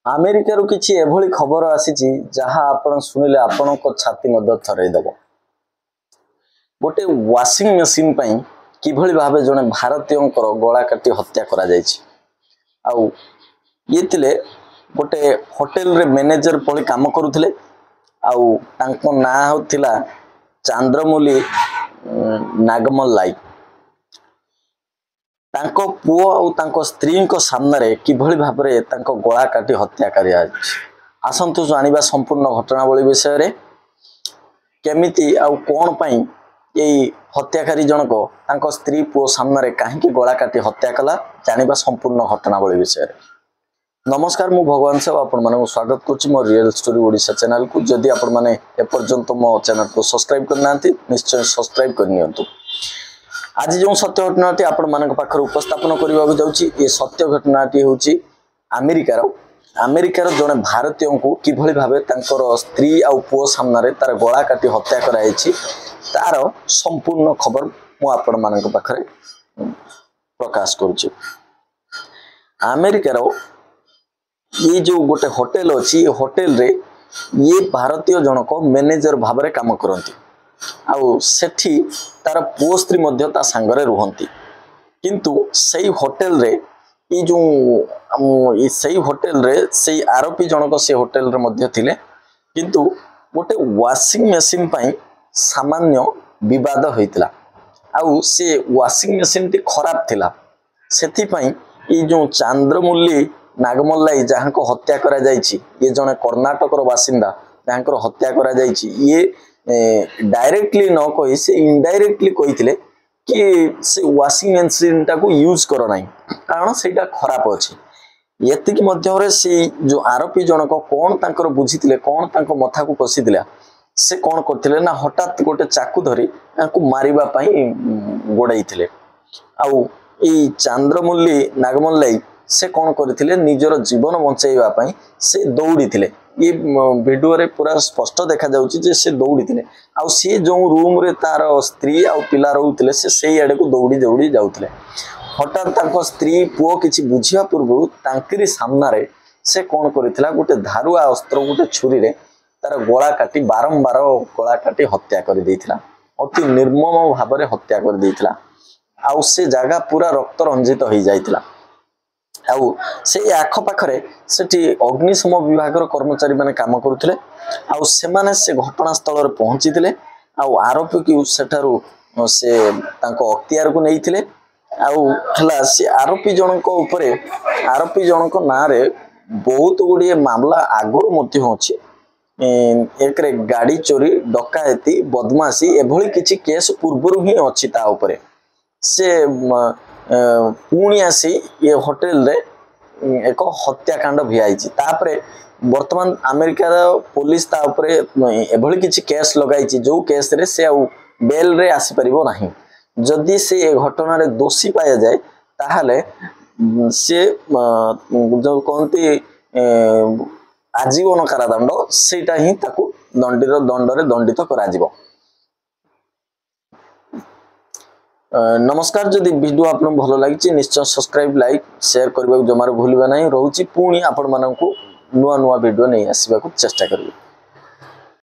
अमेरिकार किसी एभली खबर आसी जहाँ आपण शुणिले आपण छाती थरईदेव। गोटे वाशिंग मेसीन किभली भाव जड़े भारतीय गला काटी हत्या करा आउ ये थिले गोटे होटेल रे मैनेजर पली काम करुले आउ तांको ना होतिला चंद्रमौली नागमल्लाई। तांको पुओ और तांको स्त्री को सामने किभली भाव में तांको गला काटी हत्या करिया आसंतु जानिबा संपूर्ण घटनावली विषय रे केमिति आउ कोन पई एई हत्याकारी जनक तांको स्त्री पुओ सामने काहेकि गला काटी हत्या कला जानिबा संपूर्ण घटनावली विषय रे। नमस्कार मु भगवान साहब आपण माने स्वागत करछि मो रियल स्टोरी ओडिशा चैनल को। जदि आपण माने ए पर्यंत मो चैनल को सब्सक्राइब करनांती निश्चय सब्सक्राइब करनियंतु। आज जो सत्य घटनाटी आपण मानक पाखर उपस्थापन करने जाऊँगी ये सत्य घटनाटी हूँ अमेरिकार जड़े भारतीय को किभली भाव स्त्री आउ पुओ सामने तार गला काटी हत्या कराई तार संपूर्ण खबर मुझे मानक पाखरे प्रकाश करुच्ची। अमेरिकार ये जो गोटे होटेल अच्छी होटेल रे ये भारतीय जनक मैनेजर भाव में काम करती आउ सेठी तार पुओ स्त्री मध्य ता सांगरे रुहंती किंतु सही होटेल रे ये जो सही होटेल रे सही आरोपी जनक से होटेल रे मध्य थिले किंतु गोटे वाशिंग मेसीन पई सामान्य विवाद होइतला आउ से वाशिंग मेसीन टी खराब थिला सेथि पई ये जो चंद्रमौली नागमल्लाई जहां को हत्या करा जायछि ये जने कर्नाटक रो बासिंदा जहां को हत्या करा जायछि ये डायरेक्टली न कही से इनडायरेक्टली कही कि से वाशिंग मेसीन टाको यूज कर ना कारण से खराब अच्छे ये मध्य से जो आरोपी जनक कौन तांकर बुझीतिले कौन तांको मथा को कषिथिला से कौन करथिले ना हठात गोटे चाकू धरी तांको मारिबा पई गोड़ाइथिले आउ ई चंद्रमौली नागमल्लाई से कौन करथिले निजर जीवन बंचाइबा पई से दौड़ीथिले। ये वीडियो रे पूरा स्पष्ट देखा जाउची जे से दौड़ी थिले आउ से जो रूम रे तार स्त्री आउ पिला रहउथिले से सेई आडे को दौड़ी दौड़ी जाउथिले। हठात तांको स्त्री पुओ किछि बुझिया पूर्व तांकरी सामना रे से कोन करिथिला गोटे धारुआ अस्त्र गोटे छुरी रे तार गला काटी बारंबार गला काटी हत्या कर देइथिला। अति निर्मम भाव रे हत्या कर देइथिला आउ से जगह पूरा रक्त रंजित हो जाइथिला। आउ से आख पाखरे सेठी अग्निशम विभाग कर्मचारी माने काम करुथिले आउ सेमाने से घटनास्थल रे पहुंचीथिले आउ आरोपी की सेठारु से तांको अख्तियार को नैथिले आउ हला से आरोपी जनक ऊपर आरोपी जनक ना रे बहुत गुड़िए मामला आगुर मध्य होछि एक रे गाड़ी चोरी डकायती बदमाशी एभली किछि केस पूर्वरु ही अछि ता ऊपर से पुणी आसी ये होटेल रे एक हत्याकांड भिआई तापरे वर्तमान अमेरिकार पुलिस ता ऊपर एभली किछि केस लगाई जो केस रे से आउ बेल रे आसी परिबो नाही। जदि से घटना रे दोषी पाया जाए ताहले से जो कोनती आजीवन कारादंड सेटा ही ताकू दंड रे दंडित करा जिवो। नमस्कार जदि वीडियो आपन भलो लागिछि निश्चय सब्सक्राइब लाइक शेयर करबा जमार भूलबा नहीं रहउछि पुणी आपण माननकु नुआ नुआ वीडियो नहीं आसीबा को चेष्टा करिवे।